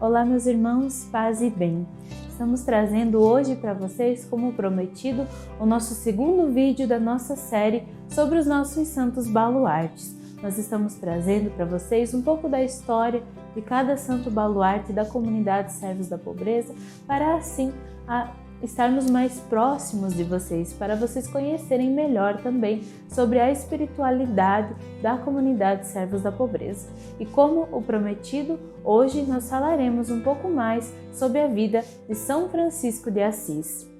Olá, meus irmãos, paz e bem. Estamos trazendo hoje para vocês, como prometido, o nosso segundo vídeo da nossa série sobre os nossos santos baluartes. Nós estamos trazendo para vocês um pouco da história de cada santo baluarte da comunidade Servos da Pobreza, para assim estarmos mais próximos de vocês, para vocês conhecerem melhor também sobre a espiritualidade da comunidade Servos da Pobreza. E como o prometido, hoje nós falaremos um pouco mais sobre a vida de São Francisco de Assis.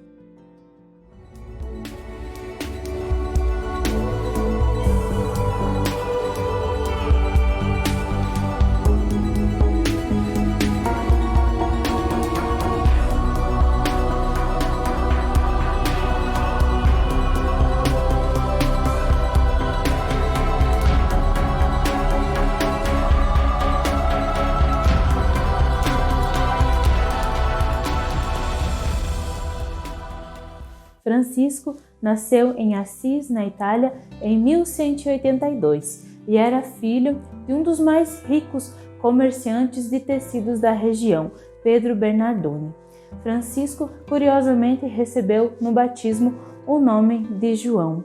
Francisco nasceu em Assis, na Itália, em 1182 e era filho de um dos mais ricos comerciantes de tecidos da região, Pedro Bernardone. Francisco, curiosamente, recebeu no batismo o nome de João.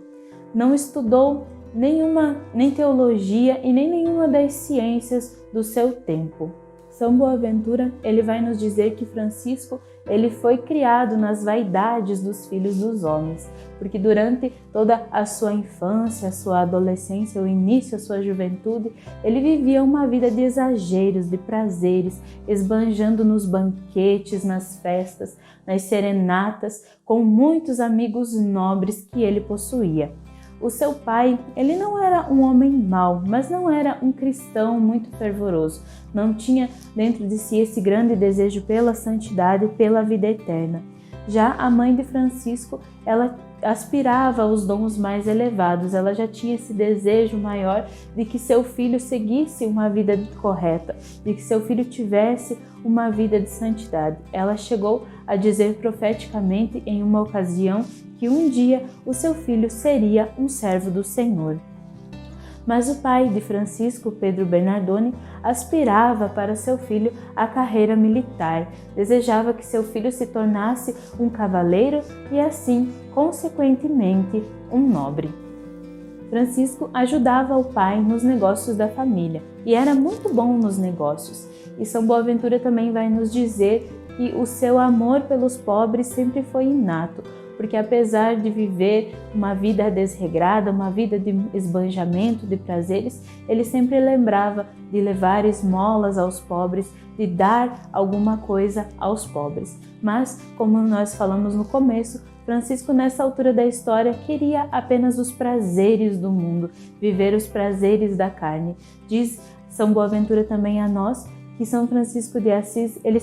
Não estudou nem teologia e nem nenhuma das ciências do seu tempo. São Boaventura, ele vai nos dizer que Francisco ele foi criado nas vaidades dos filhos dos homens, porque durante toda a sua infância, a sua adolescência, o início, a sua juventude, ele vivia uma vida de exageros, de prazeres, esbanjando nos banquetes, nas festas, nas serenatas, com muitos amigos nobres que ele possuía. O seu pai, ele não era um homem mau, mas não era um cristão muito fervoroso. Não tinha dentro de si esse grande desejo pela santidade e pela vida eterna. Já a mãe de Francisco, ela aspirava aos dons mais elevados, ela já tinha esse desejo maior de que seu filho seguisse uma vida correta, de que seu filho tivesse uma vida de santidade. Ela chegou a dizer profeticamente em uma ocasião que um dia o seu filho seria um servo do Senhor. Mas o pai de Francisco, Pedro Bernardone, aspirava para seu filho a carreira militar, desejava que seu filho se tornasse um cavaleiro e assim, consequentemente, um nobre. Francisco ajudava o pai nos negócios da família e era muito bom nos negócios. E São Boaventura também vai nos dizer que o seu amor pelos pobres sempre foi inato, porque apesar de viver uma vida desregrada, uma vida de esbanjamento, de prazeres, ele sempre lembrava de levar esmolas aos pobres, de dar alguma coisa aos pobres. Mas, como nós falamos no começo, Francisco, nessa altura da história, queria apenas os prazeres do mundo, viver os prazeres da carne. Diz São Boaventura também a nós que São Francisco de Assis, ele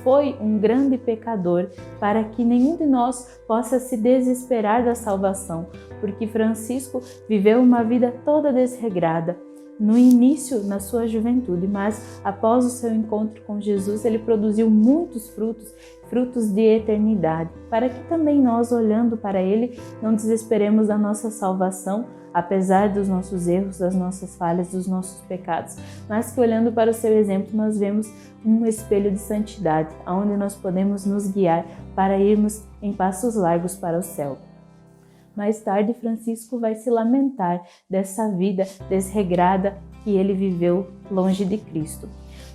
foi um grande pecador, para que nenhum de nós possa se desesperar da salvação, porque Francisco viveu uma vida toda desregrada, no início, na sua juventude, mas após o seu encontro com Jesus, ele produziu muitos frutos de eternidade, para que também nós, olhando para ele, não desesperemos da nossa salvação, apesar dos nossos erros, das nossas falhas, dos nossos pecados, mas que olhando para o seu exemplo, nós vemos um espelho de santidade, onde nós podemos nos guiar para irmos em passos largos para o céu. Mais tarde, Francisco vai se lamentar dessa vida desregrada que ele viveu longe de Cristo.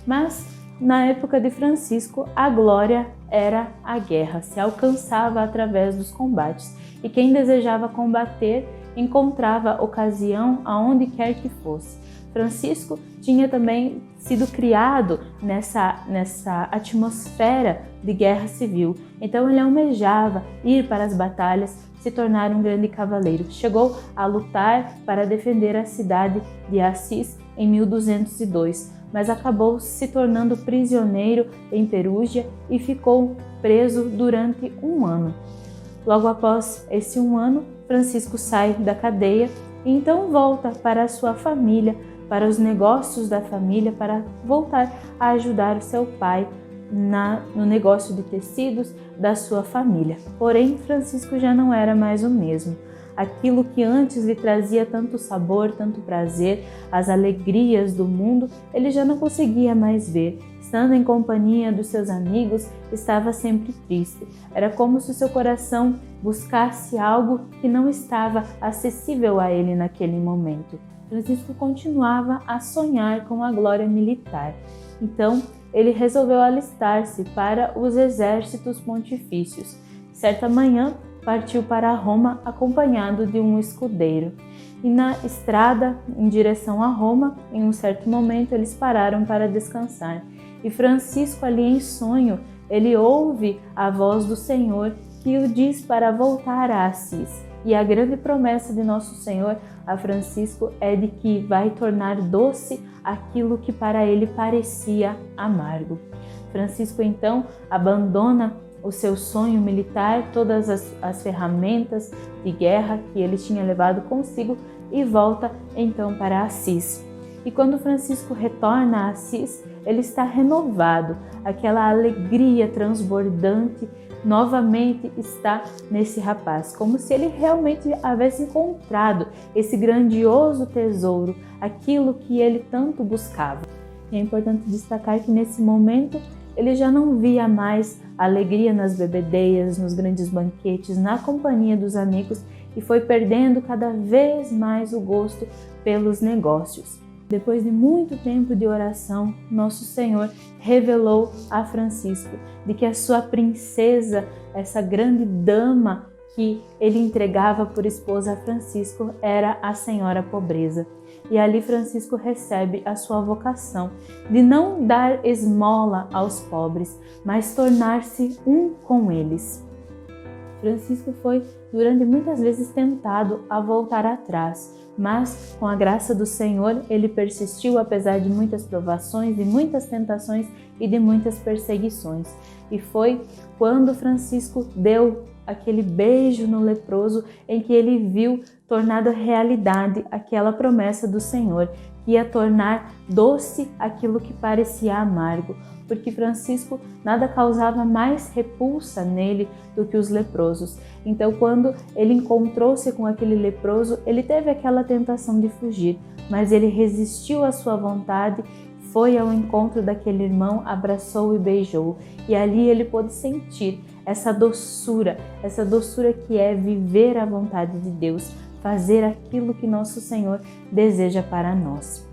Mas, na época de Francisco, a glória era a guerra, se alcançava através dos combates, e quem desejava combater encontrava ocasião aonde quer que fosse. Francisco tinha também sido criado nessa atmosfera de guerra civil, então ele almejava ir para as batalhas, se tornar um grande cavaleiro. Chegou a lutar para defender a cidade de Assis em 1202, mas acabou se tornando prisioneiro em Perúgia e ficou preso durante um ano. Logo após esse um ano, Francisco sai da cadeia e então volta para a sua família, para os negócios da família, para voltar a ajudar o seu pai no negócio de tecidos da sua família. Porém, Francisco já não era mais o mesmo. aquilo que antes lhe trazia tanto sabor, tanto prazer, as alegrias do mundo, ele já não conseguia mais ver. estando em companhia dos seus amigos, estava sempre triste. Era como se o seu coração buscasse algo que não estava acessível a ele naquele momento. Francisco continuava a sonhar com a glória militar. Então, ele resolveu alistar-se para os exércitos pontifícios. Certa manhã, partiu para Roma acompanhado de um escudeiro. E na estrada, em direção a Roma, em um certo momento, eles pararam para descansar. E Francisco, ali em sonho, ele ouve a voz do Senhor que o diz para voltar a Assis. E a grande promessa de nosso Senhor a Francisco é de que vai tornar doce aquilo que para ele parecia amargo. Francisco, então, abandona o seu sonho militar, todas as ferramentas de guerra que ele tinha levado consigo e volta então para Assis. E quando Francisco retorna a Assis, ele está renovado, aquela alegria transbordante novamente está nesse rapaz, como se ele realmente havesse encontrado esse grandioso tesouro, aquilo que ele tanto buscava. E é importante destacar que nesse momento ele já não via mais alegria nas bebedeiras, nos grandes banquetes, na companhia dos amigos e foi perdendo cada vez mais o gosto pelos negócios. Depois de muito tempo de oração, nosso Senhor revelou a Francisco de que a sua princesa, essa grande dama que ele entregava por esposa a Francisco, era a Senhora Pobreza. E ali Francisco recebe a sua vocação de não dar esmola aos pobres, mas tornar-se um com eles. Francisco foi durante muitas vezes tentado a voltar atrás, mas com a graça do Senhor ele persistiu apesar de muitas provações, de muitas tentações e de muitas perseguições. E foi quando Francisco deu aquele beijo no leproso em que ele viu tornado realidade aquela promessa do Senhor, que ia tornar doce aquilo que parecia amargo, porque Francisco nada causava mais repulsa nele do que os leprosos. Então, quando ele encontrou-se com aquele leproso, ele teve aquela tentação de fugir, mas ele resistiu à sua vontade, foi ao encontro daquele irmão, abraçou e beijou. E ali ele pôde sentir essa doçura que é viver a vontade de Deus, fazer aquilo que nosso Senhor deseja para nós.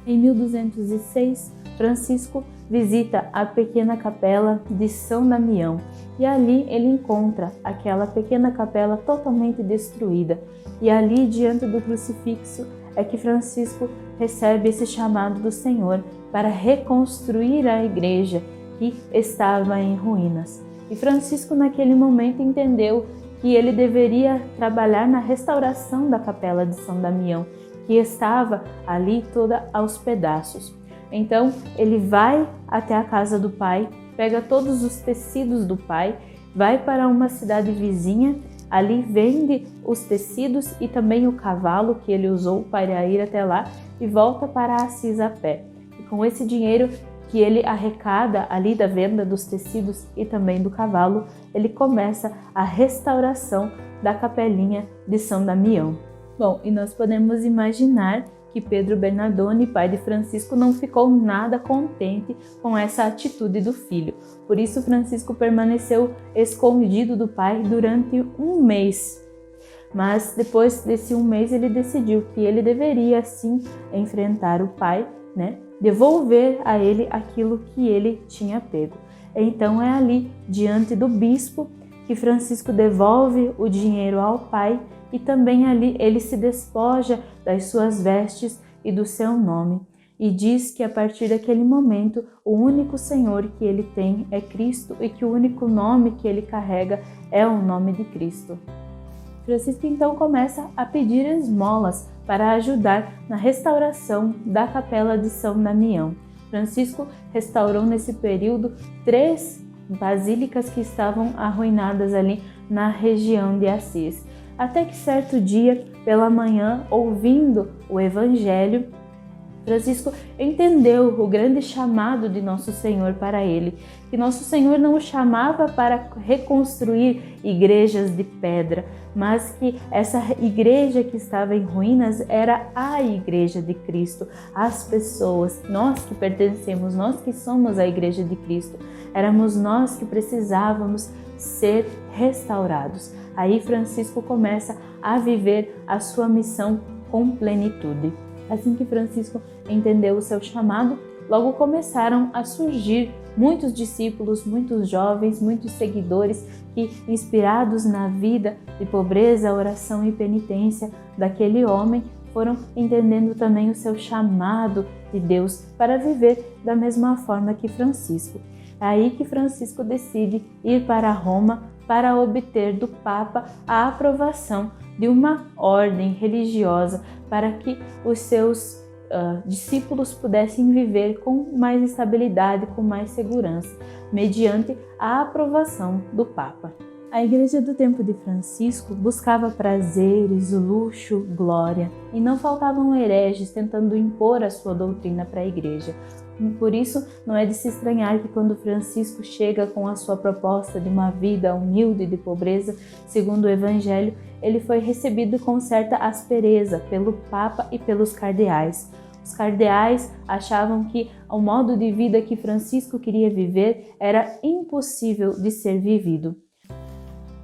Em 1206, Francisco visita a pequena capela de São Damião e ali ele encontra aquela pequena capela totalmente destruída. E ali, diante do crucifixo, é que Francisco recebe esse chamado do Senhor para reconstruir a igreja que estava em ruínas. E Francisco, naquele momento, entendeu que ele deveria trabalhar na restauração da capela de São Damião, que estava ali toda aos pedaços. Então, ele vai até a casa do pai, pega todos os tecidos do pai, vai para uma cidade vizinha, ali vende os tecidos e também o cavalo que ele usou para ir até lá e volta para Assis a pé. E com esse dinheiro que ele arrecada ali da venda dos tecidos e também do cavalo, ele começa a restauração da capelinha de São Damião. Bom, e nós podemos imaginar que Pedro Bernardone, pai de Francisco, não ficou nada contente com essa atitude do filho. Por isso, Francisco permaneceu escondido do pai durante um mês. Mas depois desse um mês, ele decidiu que ele deveria, sim, enfrentar o pai, devolver a ele aquilo que ele tinha pego. Então é ali, diante do bispo, que Francisco devolve o dinheiro ao pai e também ali ele se despoja das suas vestes e do seu nome e diz que a partir daquele momento o único Senhor que ele tem é Cristo e que o único nome que ele carrega é o nome de Cristo. Francisco então começa a pedir esmolas para ajudar na restauração da capela de São Damião. Francisco restaurou nesse período 3 basílicas que estavam arruinadas ali na região de Assis. Até que certo dia, pela manhã, ouvindo o Evangelho, Francisco entendeu o grande chamado de Nosso Senhor para ele, que Nosso Senhor não o chamava para reconstruir igrejas de pedra, mas que essa igreja que estava em ruínas era a igreja de Cristo, as pessoas, nós que pertencemos, nós que somos a igreja de Cristo, éramos nós que precisávamos ser restaurados. Aí Francisco começa a viver a sua missão com plenitude. Assim que Francisco entendeu o seu chamado, logo começaram a surgir muitos discípulos, muitos jovens, muitos seguidores que, inspirados na vida de pobreza, oração e penitência daquele homem, foram entendendo também o seu chamado de Deus para viver da mesma forma que Francisco. É aí que Francisco decide ir para Roma para obter do Papa a aprovação de uma ordem religiosa para que os seus discípulos pudessem viver com mais estabilidade, com mais segurança, mediante a aprovação do Papa. A Igreja do tempo de Francisco buscava prazeres, luxo, glória, e não faltavam hereges tentando impor a sua doutrina para a Igreja. Por isso, não é de se estranhar que quando Francisco chega com a sua proposta de uma vida humilde de pobreza, segundo o Evangelho, ele foi recebido com certa aspereza pelo Papa e pelos cardeais. Os cardeais achavam que o modo de vida que Francisco queria viver era impossível de ser vivido.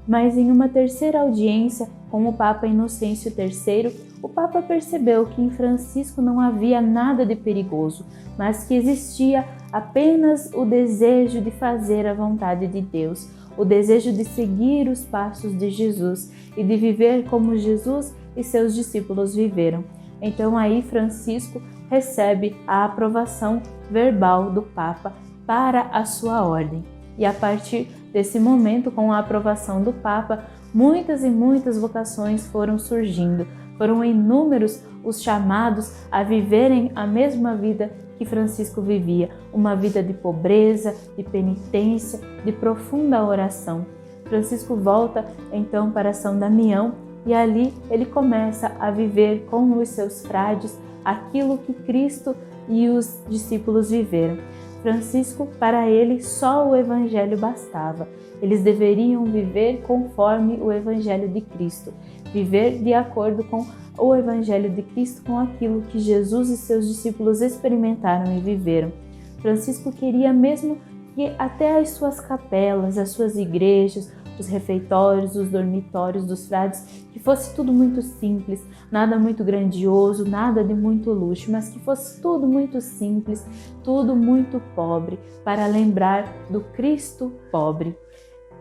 Mas em uma terceira audiência com o Papa Inocêncio III, o Papa percebeu que em Francisco não havia nada de perigoso, mas que existia apenas o desejo de fazer a vontade de Deus, o desejo de seguir os passos de Jesus e de viver como Jesus e seus discípulos viveram. Então aí Francisco recebe a aprovação verbal do Papa para a sua ordem. E a partir desse momento, com a aprovação do Papa, muitas e muitas vocações foram surgindo. Foram inúmeros os chamados a viverem a mesma vida que Francisco vivia, uma vida de pobreza, de penitência, de profunda oração. Francisco volta então para São Damião e ali ele começa a viver com os seus frades aquilo que Cristo e os discípulos viveram. Francisco, para ele, só o Evangelho bastava. Eles deveriam viver conforme o Evangelho de Cristo, viver de acordo com o Evangelho de Cristo, com aquilo que Jesus e seus discípulos experimentaram e viveram. Francisco queria mesmo que até as suas capelas, as suas igrejas, os refeitórios, os dormitórios dos frades, que fosse tudo muito simples, nada muito grandioso, nada de muito luxo, mas que fosse tudo muito simples, tudo muito pobre, para lembrar do Cristo pobre.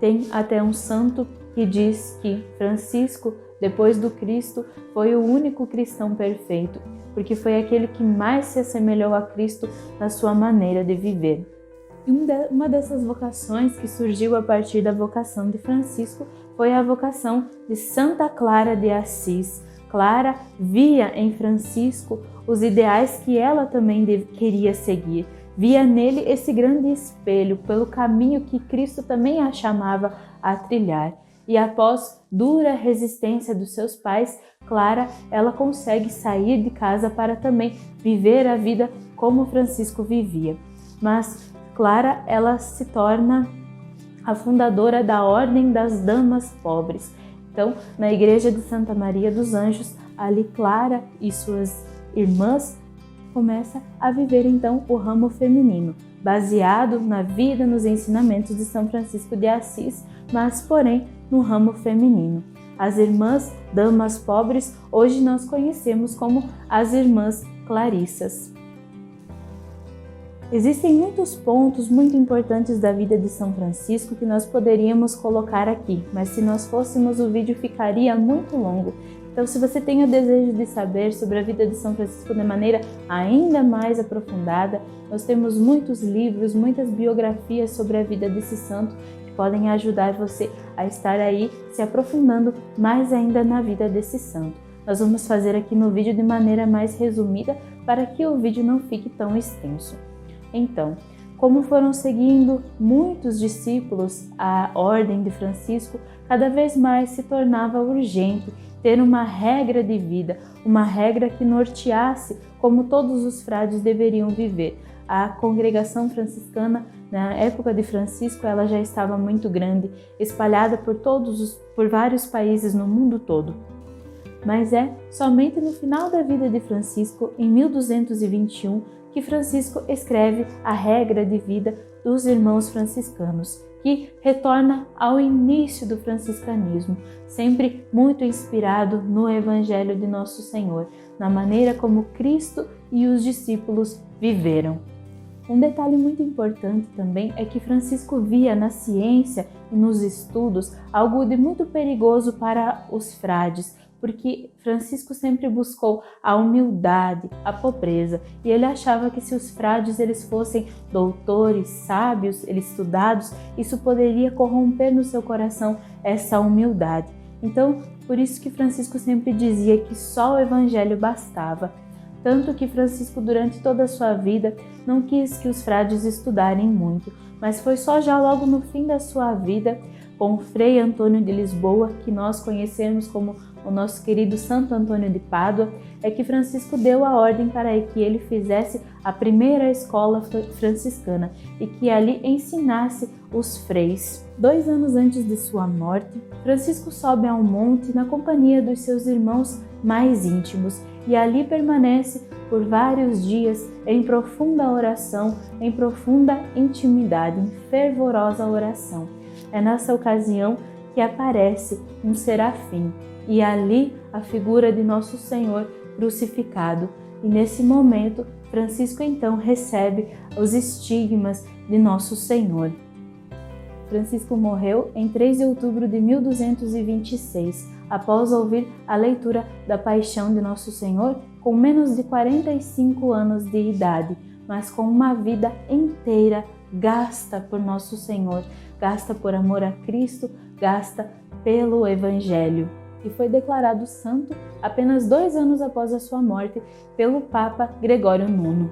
Tem até um santo que diz que Francisco, depois do Cristo, foi o único cristão perfeito, porque foi aquele que mais se assemelhou a Cristo na sua maneira de viver. Uma dessas vocações que surgiu a partir da vocação de Francisco foi a vocação de Santa Clara de Assis. Clara via em Francisco os ideais que ela também queria seguir. Via nele esse grande espelho pelo caminho que Cristo também a chamava a trilhar. E após dura resistência dos seus pais, Clara, ela consegue sair de casa para também viver a vida como Francisco vivia. Mas Clara, ela se torna a fundadora da Ordem das Damas Pobres. Então, na Igreja de Santa Maria dos Anjos, ali Clara e suas irmãs começam a viver então o ramo feminino, baseado na vida, nos ensinamentos de São Francisco de Assis, mas porém no ramo feminino. As Irmãs Damas Pobres, hoje nós conhecemos como as Irmãs Clarissas. Existem muitos pontos muito importantes da vida de São Francisco que nós poderíamos colocar aqui, mas se nós fôssemos, o vídeo ficaria muito longo. Então, se você tem o desejo de saber sobre a vida de São Francisco de maneira ainda mais aprofundada, nós temos muitos livros, muitas biografias sobre a vida desse santo que podem ajudar você a estar aí se aprofundando mais ainda na vida desse santo. Nós vamos fazer aqui no vídeo de maneira mais resumida para que o vídeo não fique tão extenso. Então, como foram seguindo muitos discípulos a ordem de Francisco, cada vez mais se tornava urgente ter uma regra de vida, uma regra que norteasse como todos os frades deveriam viver. A congregação franciscana, na época de Francisco, ela já estava muito grande, espalhada por vários países no mundo todo. Mas é somente no final da vida de Francisco, em 1221, que Francisco escreve a regra de vida dos irmãos franciscanos, que retorna ao início do franciscanismo, sempre muito inspirado no Evangelho de Nosso Senhor, na maneira como Cristo e os discípulos viveram. Um detalhe muito importante também é que Francisco via na ciência e nos estudos algo de muito perigoso para os frades, porque Francisco sempre buscou a humildade, a pobreza, e ele achava que se os frades eles fossem doutores, sábios, eles estudados, isso poderia corromper no seu coração essa humildade. Então, por isso que Francisco sempre dizia que só o Evangelho bastava. Tanto que Francisco, durante toda a sua vida, não quis que os frades estudarem muito, mas foi só já logo no fim da sua vida, com Frei Antônio de Lisboa, que nós conhecemos como o nosso querido Santo Antônio de Pádua, é que Francisco deu a ordem para que ele fizesse a primeira escola franciscana e que ali ensinasse os freis. 2 anos antes de sua morte, Francisco sobe a um monte na companhia dos seus irmãos mais íntimos e ali permanece por vários dias em profunda oração, em profunda intimidade, em fervorosa oração. É nessa ocasião que aparece um serafim e ali a figura de Nosso Senhor crucificado. E nesse momento, Francisco então recebe os estigmas de Nosso Senhor. Francisco morreu em 3 de outubro de 1226, após ouvir a leitura da Paixão de Nosso Senhor, com menos de 45 anos de idade, mas com uma vida inteira gasta por Nosso Senhor, gasta por amor a Cristo, gasta pelo Evangelho. E foi declarado santo apenas 2 anos após a sua morte pelo Papa Gregório IX.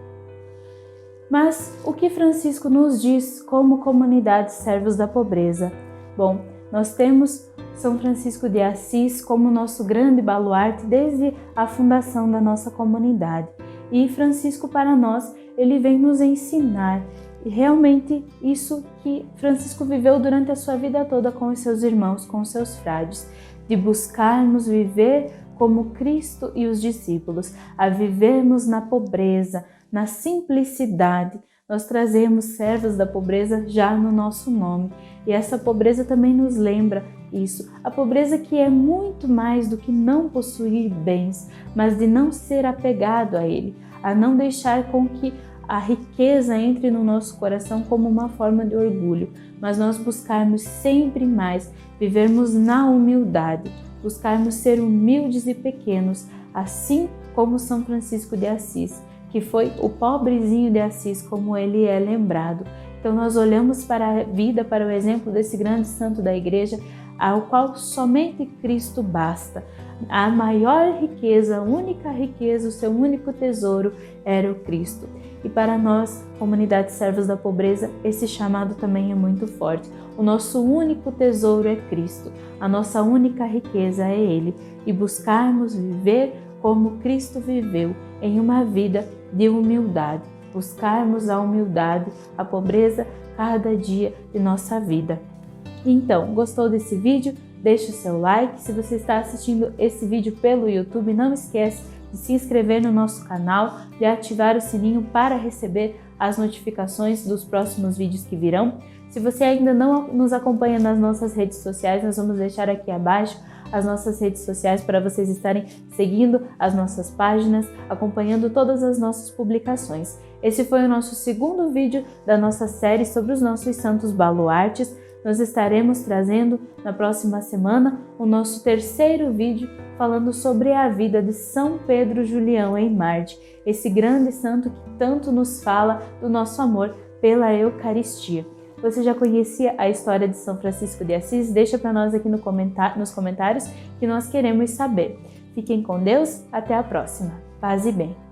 Mas o que Francisco nos diz como comunidade servos da pobreza? Bom, nós temos São Francisco de Assis como nosso grande baluarte desde a fundação da nossa comunidade. E Francisco, para nós, ele vem nos ensinar realmente isso que Francisco viveu durante a sua vida toda com os seus irmãos, com os seus frades, de buscarmos viver como Cristo e os discípulos, a vivermos na pobreza, na simplicidade. Nós trazemos servos da pobreza já no nosso nome. E essa pobreza também nos lembra isso. A pobreza que é muito mais do que não possuir bens, mas de não ser apegado a ele, a não deixar com que a riqueza entre no nosso coração como uma forma de orgulho, mas nós buscarmos sempre mais, vivermos na humildade, buscarmos ser humildes e pequenos, assim como São Francisco de Assis, que foi o pobrezinho de Assis, como ele é lembrado. Então nós olhamos para a vida, para o exemplo desse grande santo da Igreja, ao qual somente Cristo basta. A maior riqueza, a única riqueza, o seu único tesouro era o Cristo. E para nós, comunidade servos da pobreza, esse chamado também é muito forte. O nosso único tesouro é Cristo, a nossa única riqueza é Ele. E buscarmos viver como Cristo viveu, em uma vida de humildade. Buscarmos a humildade, a pobreza, cada dia de nossa vida. Então, gostou desse vídeo? Deixe o seu like. Se você está assistindo esse vídeo pelo YouTube, não esquece de se inscrever no nosso canal, de ativar o sininho para receber as notificações dos próximos vídeos que virão. Se você ainda não nos acompanha nas nossas redes sociais, nós vamos deixar aqui abaixo as nossas redes sociais para vocês estarem seguindo as nossas páginas, acompanhando todas as nossas publicações. Esse foi o nosso segundo vídeo da nossa série sobre os nossos santos baluartes. Nós estaremos trazendo na próxima semana o nosso terceiro vídeo falando sobre a vida de São Pedro Julião Eymard, esse grande santo que tanto nos fala do nosso amor pela Eucaristia. Você já conhecia a história de São Francisco de Assis? Deixa para nós aqui nos comentários que nós queremos saber. Fiquem com Deus, até a próxima. Paz e bem.